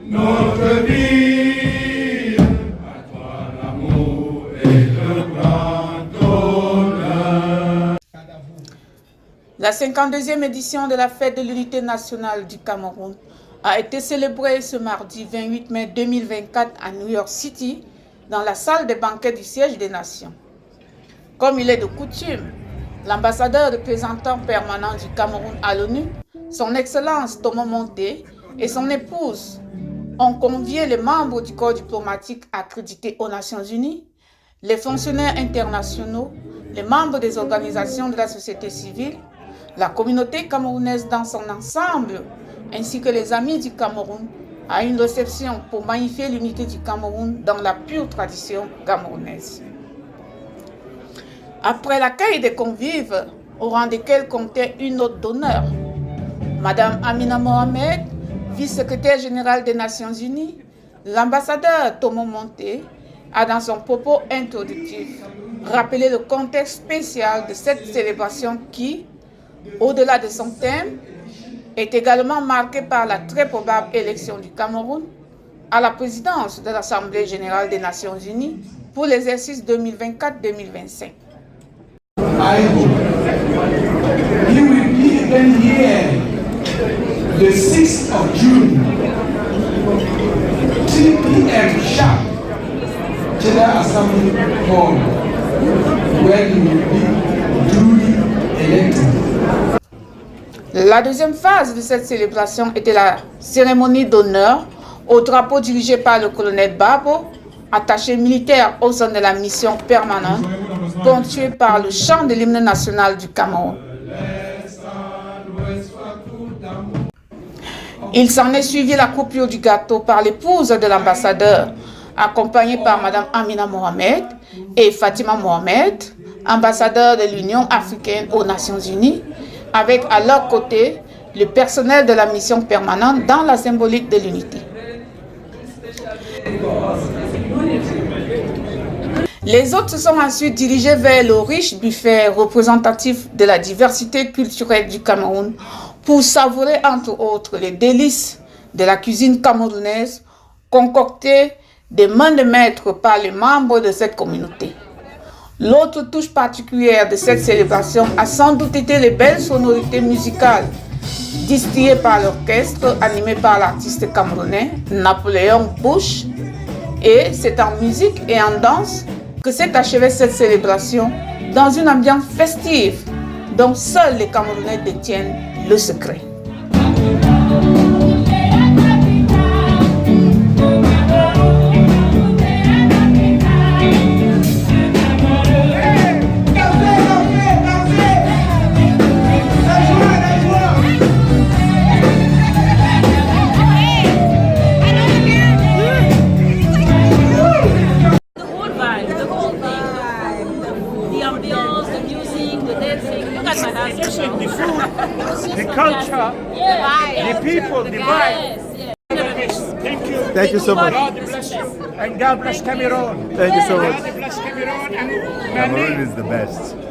Notre ville, à toi l'amour et le grand honneur. La 52e édition de la Fête de l'Unité nationale du Cameroun a été célébrée ce mardi 28 mai 2024 à New York City, dans la salle des banquets du siège des Nations. Comme il est de coutume, l'ambassadeur représentant permanent du Cameroun à l'ONU, son Excellence Thomas Monté et son épouse ont convié les membres du corps diplomatique accrédité aux Nations Unies, les fonctionnaires internationaux, les membres des organisations de la société civile, la communauté camerounaise dans son ensemble, ainsi que les amis du Cameroun, à une réception pour magnifier l'unité du Cameroun dans la pure tradition camerounaise. Après l'accueil des convives, au rang desquels comptait une hôte d'honneur, Madame Amina Mohamed, vice-secrétaire générale des Nations Unies, l'ambassadeur Thomas Monté a dans son propos introductif rappelé le contexte spécial de cette célébration qui, au-delà de son thème, est également marquée par la très probable élection du Cameroun à la présidence de l'Assemblée générale des Nations Unies pour l'exercice 2024-2025. I hope he will be again here the 6th of June, 3 p.m. sharp, General Assembly Hall, where he will be duly elected. La deuxième phase de cette célébration était la cérémonie d'honneur au drapeau dirigé par le colonel Babo, attaché militaire au sein de la mission permanente, ponctué par le chant de l'hymne national du Cameroun. Il s'en est suivi la coupure du gâteau par l'épouse de l'ambassadeur, accompagnée par Madame Amina Mohamed et Fatima Mohamed, ambassadeurs de l'Union africaine aux Nations Unies, avec à leur côté le personnel de la mission permanente dans la symbolique de l'unité. Les autres se sont ensuite dirigés vers le riche buffet représentatif de la diversité culturelle du Cameroun pour savourer entre autres les délices de la cuisine camerounaise concoctée des mains de maître par les membres de cette communauté. L'autre touche particulière de cette célébration a sans doute été les belles sonorités musicales distillées par l'orchestre animé par l'artiste camerounais Napoléon Bush. Et c'est en musique et en danse que s'est achevée cette célébration dans une ambiance festive dont seuls les Camerounais détiennent le secret. The culture, the people, the vibe. Thank you. Thank you so much. God bless you. And God bless Cameroon. Thank you so much. God bless Cameroon. And Cameroon is the best.